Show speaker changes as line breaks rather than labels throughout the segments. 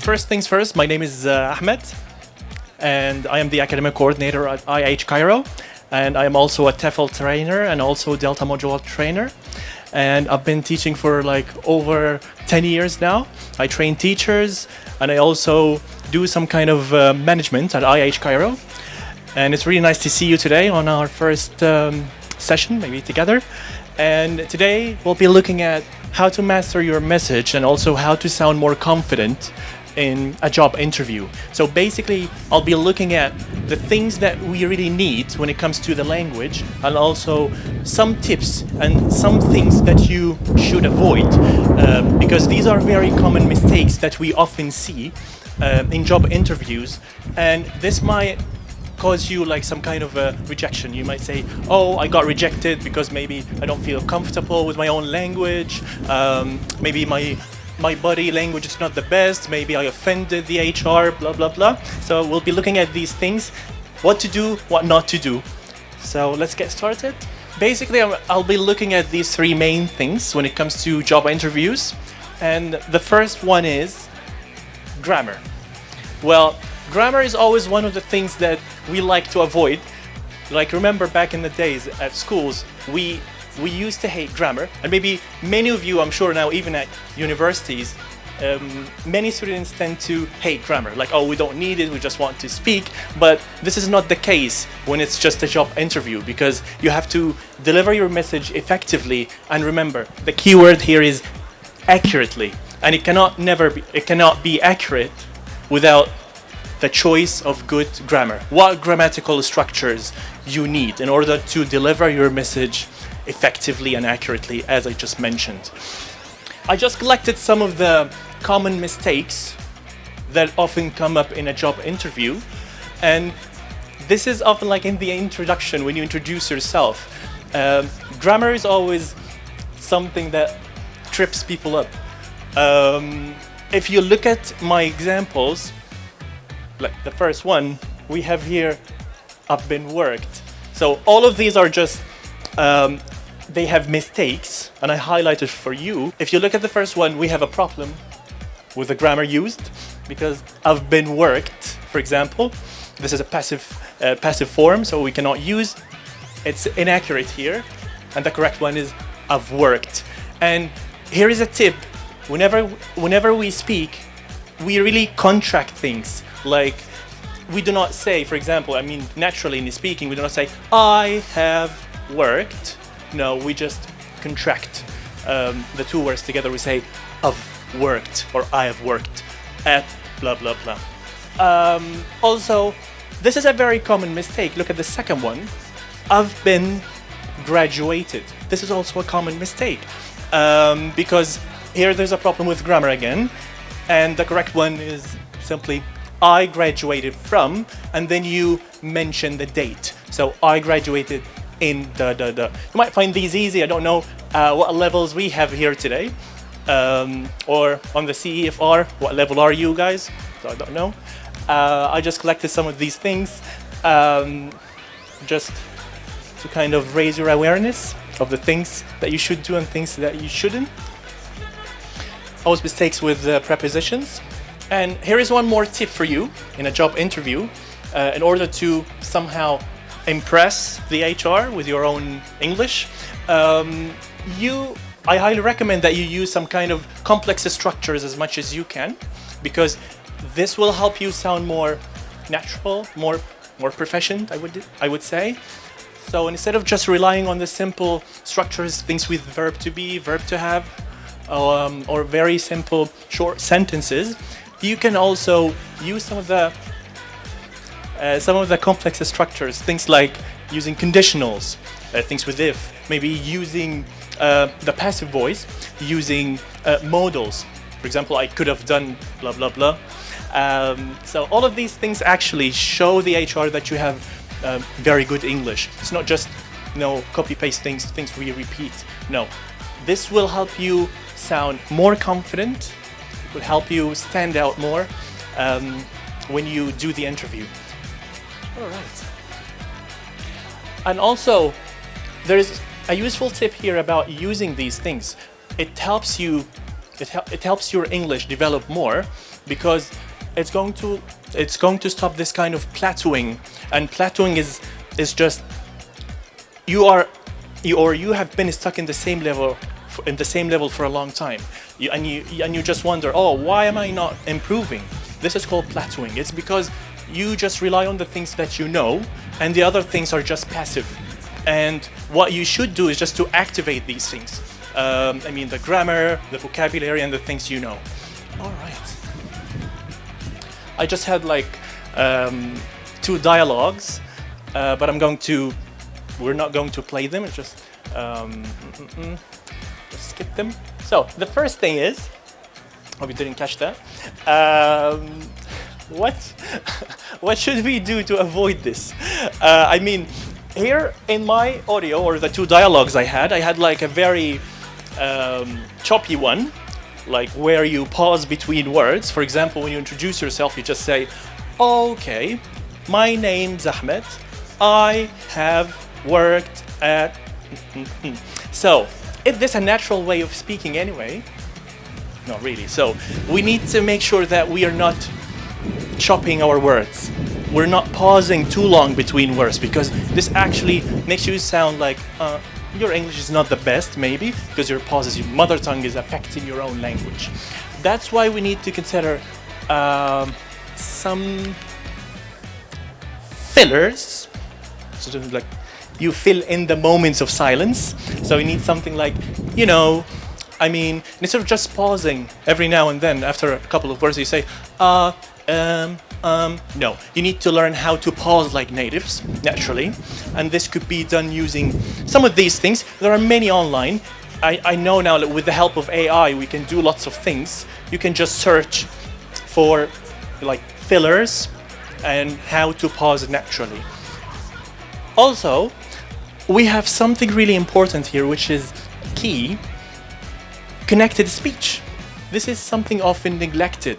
first things first, my name is Ahmed, and I am the academic coordinator at IH Cairo. And I am also a TEFL trainer and also Delta Module trainer. And I've been teaching for like over 10 years now. I train teachers and I also do some kind of management at IH Cairo. And it's really nice to see you today on our first session, maybe together. And today we'll be looking at how to master your message and also how to sound more confident in a job interview. So basically, I'll be looking at the things that we really need when it comes to the language, and also some tips and some things that you should avoid, because these are very common mistakes that we often see in job interviews, and this might cause you like some kind of a rejection. You might say, oh, I got rejected because maybe I don't feel comfortable with my own language, maybe my body language is not the best, maybe I offended the HR, blah, blah, blah. So we'll be looking at these things, what to do, what not to do. So let's get started. Basically, I'll be looking at these three main things when it comes to job interviews. And the first one is grammar. Well, grammar is always one of the things that we like to avoid. Like, remember back in the days at schools, we used to hate grammar, and maybe many of you, I'm sure now, even at universities, many students tend to hate grammar. Like, oh, we don't need it, we just want to speak. But this is not the case when it's just a job interview, because you have to deliver your message effectively. And remember, the key word here is accurately, and it cannot be accurate without the choice of good grammar. What grammatical structures you need in order to deliver your message effectively and accurately, as I just mentioned. I just collected some of the common mistakes that often come up in a job interview, and this is often like in the introduction when you introduce yourself. Grammar is always something that trips people up. If you look at my examples, like the first one, we have here, I've been worked. So all of these are just they have mistakes, and I highlighted for you. If you look at the first one, we have a problem with the grammar used, because I've been worked, for example. This is a passive form, so we cannot use. It's inaccurate here, and the correct one is I've worked. And here is a tip. Whenever we speak, we really contract things. Like, we do not say, for example, naturally in speaking, we do not say, I have worked. No, we just contract the two words together. We say, I've worked, or I have worked at blah, blah, blah. Also, this is a very common mistake. Look at the second one. I've been graduated. This is also a common mistake, because here there's a problem with grammar again, and the correct one is simply I graduated from, and then you mention the date. So I graduated in You might find these easy. I don't know what levels we have here today, or on the CEFR, what level are you guys? So I don't know. I just collected some of these things just to kind of raise your awareness of the things that you should do and things that you shouldn't. Always mistakes with prepositions. And here is one more tip for you in a job interview. In order to somehow impress the HR with your own English, I highly recommend that you use some kind of complex structures as much as you can, because this will help you sound more natural, more proficient, I would say. So instead of just relying on the simple structures, things with verb to be, verb to have, or very simple short sentences, you can also use some of the complex structures, things like using conditionals, things with if, maybe using the passive voice, using modals. For example, I could have done blah, blah, blah. So all of these things actually show the HR that you have very good English. It's not just, copy-paste things we repeat. No, this will help you sound more confident. It will help you stand out more when you do the interview. All right. And also, there's a useful tip here about using these things. It helps your English develop more because it's going to stop this kind of plateauing. And plateauing is just you have been stuck in the same level for a long time. And you just wonder, oh, why am I not improving? This is called plateauing. It's because you just rely on the things that you know, and the other things are just passive. And what you should do is just to activate these things. The grammar, the vocabulary, and the things you know. All right. I just had two dialogues, but we're not going to play them. It's just skip them. So the first thing is, hope you didn't catch that. What should we do to avoid this? Here in my audio, or the two dialogues I had like a very choppy one, like where you pause between words. For example, when you introduce yourself, you just say, okay, my name's Ahmed. I have worked at... So, is this a natural way of speaking anyway? Not really. So, we need to make sure that we are not chopping our words. We're not pausing too long between words, because this actually makes you sound like your English is not the best, maybe, because your pauses, your mother tongue is affecting your own language. That's why we need to consider some fillers, sort of like you fill in the moments of silence. So you need something like, instead of just pausing every now and then after a couple of words, you say, no, you need to learn how to pause like natives, naturally. And this could be done using some of these things. There are many online. I know now that with the help of AI, we can do lots of things. You can just search for like fillers and how to pause naturally. Also, we have something really important here, which is key: connected speech. This is something often neglected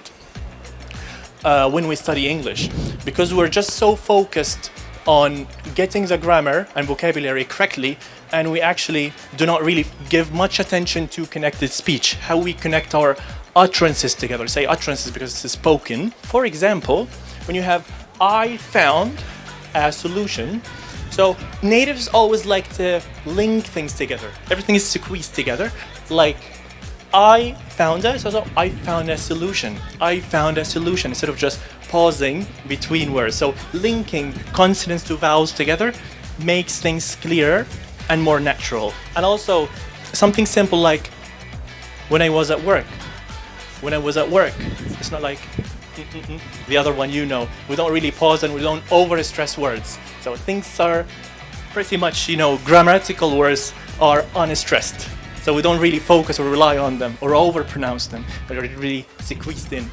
when we study English, because we're just so focused on getting the grammar and vocabulary correctly, and we actually do not really give much attention to connected speech, how we connect our utterances together. Say utterances because it's spoken. For example, when you have I found a solution, so natives always like to link things together. Everything is squeezed together, like I found a solution. I found a solution, instead of just pausing between words. So linking consonants to vowels together makes things clearer and more natural. And also something simple like when I was at work. When I was at work. It's not like the other one, we don't really pause and we don't over-stress words. So things are pretty much, grammatical words are unstressed. So we don't really focus or rely on them or over-pronounce them. They're really squeezed in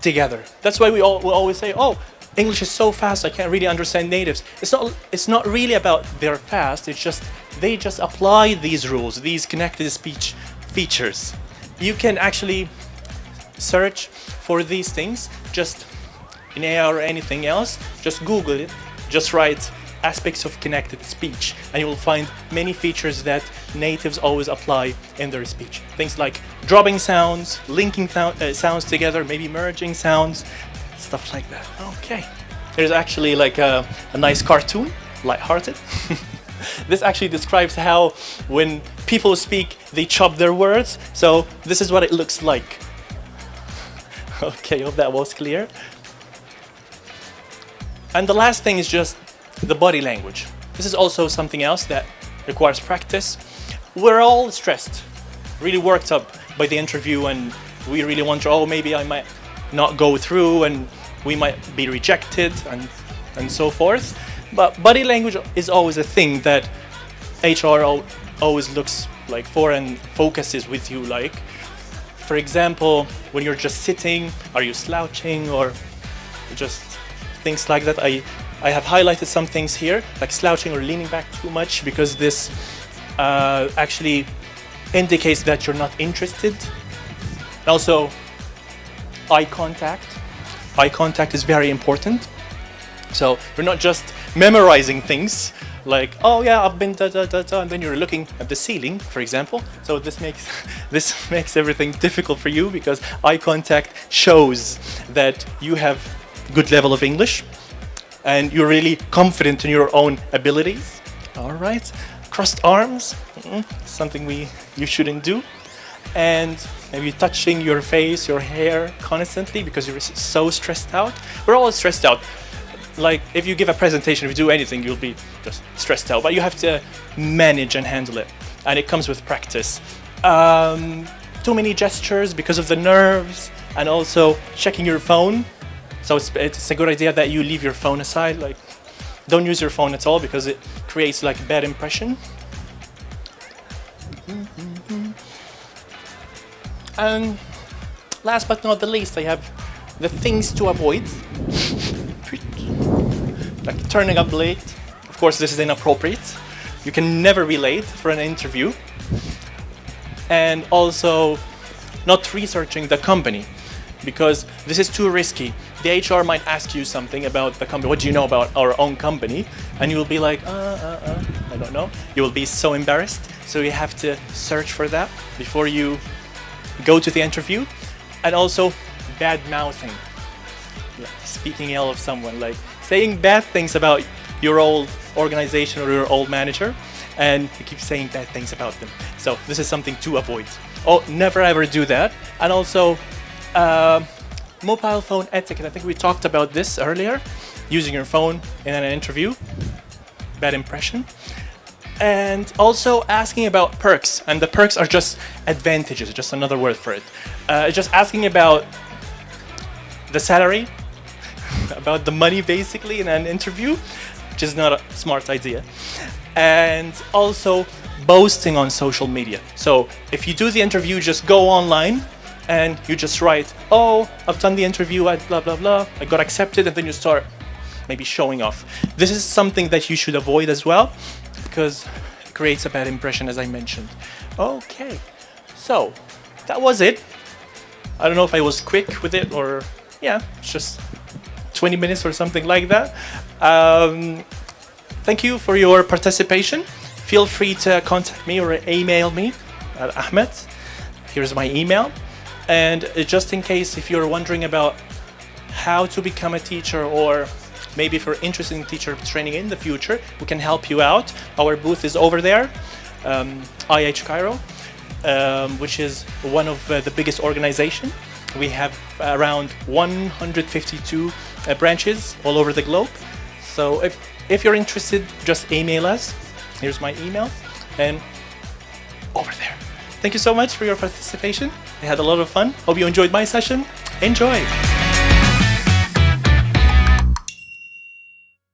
together. That's why we always say, oh, English is so fast, I can't really understand natives. It's not really about they're fast, it's just they just apply these rules, these connected speech features. You can actually search for these things just in AI or anything else. Just Google it, just write aspects of connected speech, and you will find many features that natives always apply in their speech. Things like dropping sounds, linking sounds together, maybe merging sounds, stuff like that. Okay. There's actually like a nice cartoon, lighthearted. This actually describes how when people speak, they chop their words. So this is what it looks like. Okay, hope that was clear. And the last thing is just the body language. This is also something else that requires practice. We're all stressed, really worked up by the interview, and we really wonder, oh, maybe I might not go through and we might be rejected and so forth. But body language is always a thing that HR always looks like for and focuses with you like. For example, when you're just sitting, are you slouching or just things like that? I have highlighted some things here, like slouching or leaning back too much, because this actually indicates that you're not interested. And also, eye contact. Eye contact is very important. So you're not just memorizing things, like, oh yeah, I've been da da da da, and then you're looking at the ceiling, for example. So this makes this makes everything difficult for you because eye contact shows that you have good level of English and you're really confident in your own abilities. All right, crossed arms, something you shouldn't do, and maybe touching your face, your hair constantly because you're so stressed out. We're all stressed out. Like if you give a presentation, if you do anything, you'll be just stressed out. But you have to manage and handle it, and it comes with practice. Too many gestures because of the nerves, and also checking your phone. So it's a good idea that you leave your phone aside. Like, don't use your phone at all because it creates like a bad impression. And last but not the least, I have the things to avoid. Like turning up late. Of course, this is inappropriate. You can never be late for an interview. And also not researching the company because this is too risky. The HR might ask you something about the company. What do you know about our own company? And you will be like, I don't know. You will be so embarrassed. So you have to search for that before you go to the interview. And also bad mouthing. Like speaking ill of someone, like saying bad things about your old organization or your old manager, and you keep saying bad things about them. So this is something to avoid. Oh, never ever do that. And also, mobile phone etiquette. I think we talked about this earlier. Using your phone in an interview, bad impression. And also asking about perks. And the perks are just advantages, just another word for it. Just asking about the salary, about the money basically in an interview, which is not a smart idea. And also boasting on social media. So if you do the interview, just go online and you just write, oh, I've done the interview at blah, blah, blah, I got accepted, and then you start maybe showing off. This is something that you should avoid as well because it creates a bad impression, as I mentioned. Okay, so that was it. I don't know if I was quick with it or, yeah, it's just 20 minutes or something like that. Thank you for your participation. Feel free to contact me or email me at Ahmed. Here's my email. And just in case if you're wondering about how to become a teacher, or maybe if you're interested in teacher training in the future, we can help you out. Our booth is over there, IH Cairo, which is one of the biggest organizations. We have around 152 branches all over the globe. So if you're interested, just email us. Here's my email, and over there. Thank you so much for your participation. I had a lot of fun. Hope you enjoyed my session. Enjoy!